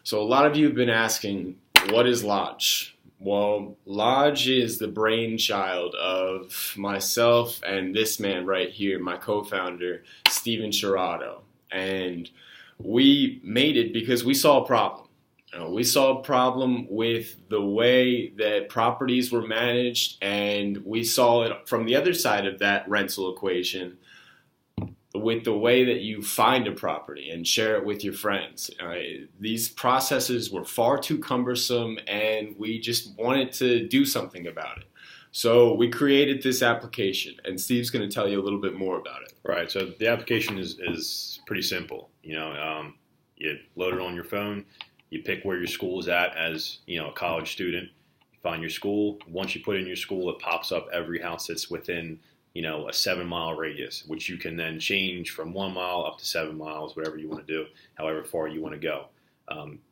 So a lot of you have been asking, what is Loddg? Well, Loddg is the brainchild of myself and this man right here, my co-founder, Steven Sherrado. And we made it because we saw a problem. We saw a problem with the way that properties were managed, and we saw it from the other side of that rental equation with the way that you find a property and share it with your friends. These processes were far too cumbersome, and we just wanted to do something about it. So we created this application, and Steve's going to tell you a little bit more about it. Right. So the application is pretty simple. You load it on your phone. You pick where your school is at as, a college student. You find your school. Once you put in your school, it pops up every house that's within, a 7-mile radius, which you can then change from 1 mile up to 7 miles, whatever you want to do, however far you want to go.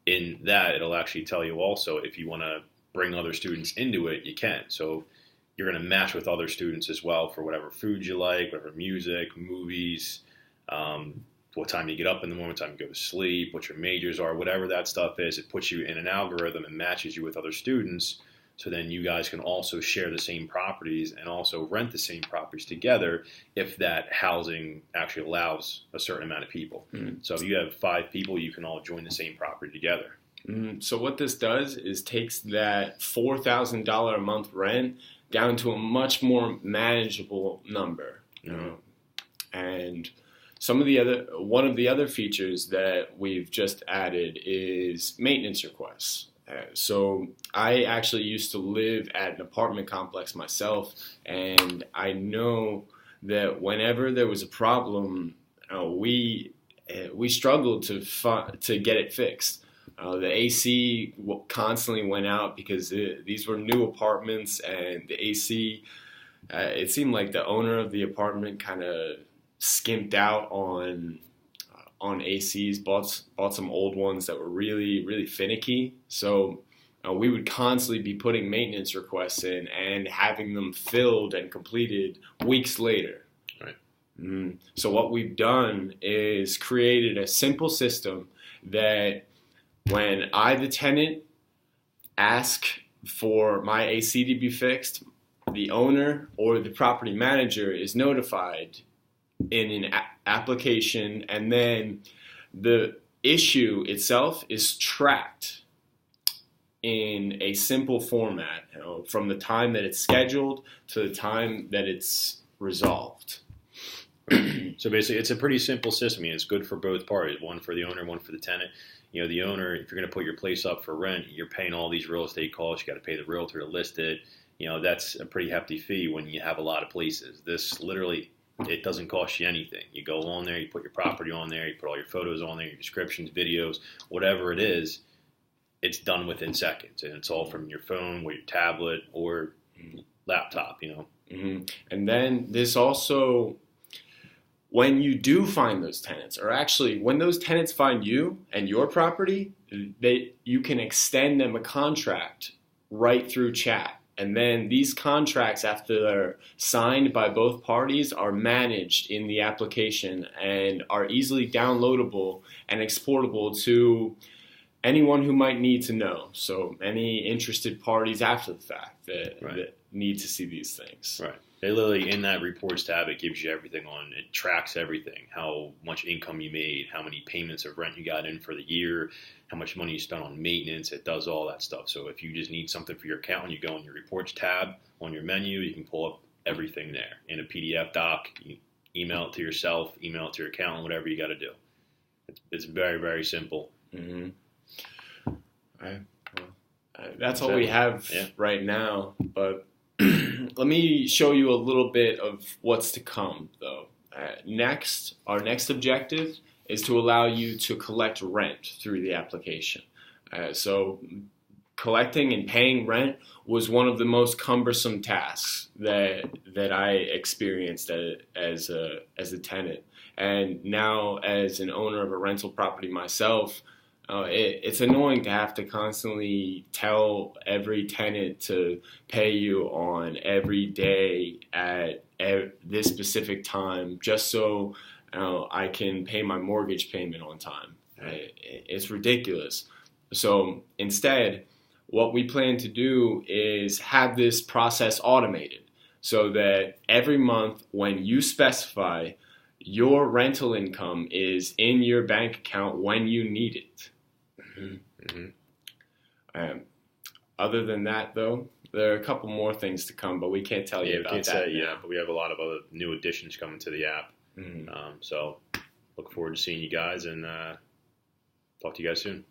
In that, it'll actually tell you also if you want to bring other students into it, you can. So you're going to match with other students as well for whatever food you like, whatever music, movies, what time you get up in the morning, what time you go to sleep, what your majors are, whatever that stuff is. It puts you in an algorithm and matches you with other students. So then you guys can also share the same properties and also rent the same properties together if that housing actually allows a certain amount of people. Mm-hmm. So if you have 5 people, you can all join the same property together. Mm-hmm. So what this does is takes that $4,000 a month rent down to a much more manageable number. And one of the other features that we've just added is maintenance requests. So I actually used to live at an apartment complex myself, and I know that whenever there was a problem, we struggled to get it fixed. The AC constantly went out because these were new apartments, and the AC, it seemed like the owner of the apartment kind of skimped out on ACs, bought some old ones that were really, really finicky. So we would constantly be putting maintenance requests in and having them filled and completed weeks later. Right. So what we've done is created a simple system that when I, the tenant, ask for my AC to be fixed, the owner or the property manager is notified in an application, and then the issue itself is tracked in a simple format, from the time that it's scheduled to the time that it's resolved. So basically, it's a pretty simple system. It's good for both parties, one for the owner, one for the tenant. The owner, if you're going to put your place up for rent, you're paying all these real estate costs. You got to pay the realtor to list it. That's a pretty hefty fee when you have a lot of places. This literally, it doesn't cost you anything. You go on there, you put your property on there, you put all your photos on there, your descriptions, videos, whatever it is, it's done within seconds. And it's all from your phone or your tablet or laptop, Mm-hmm. And then this also, when you do find those tenants, or actually when those tenants find you and your property, you can extend them a contract right through chat. And then these contracts, after they're signed by both parties, are managed in the application and are easily downloadable and exportable to anyone who might need to know. So any interested parties after the fact that need to see these things. Right. They literally, in that reports tab, it gives you everything on. It tracks everything, how much income you made, how many payments of rent you got in for the year, how much money you spent on maintenance. It does all that stuff. So if you just need something for your account, you go in your reports tab on your menu, you can pull up everything there in a PDF doc. You email it to yourself, email it to your accountant, whatever you got to do. It's very, very simple. Mm-hmm. That's all we have right now, but let me show you a little bit of what's to come, though. Our next objective is to allow you to collect rent through the application. So collecting and paying rent was one of the most cumbersome tasks that I experienced as a tenant. And now, as an owner of a rental property myself, it's annoying to have to constantly tell every tenant to pay you on every day at this specific time just so I can pay my mortgage payment on time. It's ridiculous. So instead, what we plan to do is have this process automated so that every month when you specify, your rental income is in your bank account when you need it. Other than that, though, there are a couple more things to come, but we can't tell you about that. But we have a lot of other new additions coming to the app. So look forward to seeing you guys, and talk to you guys soon.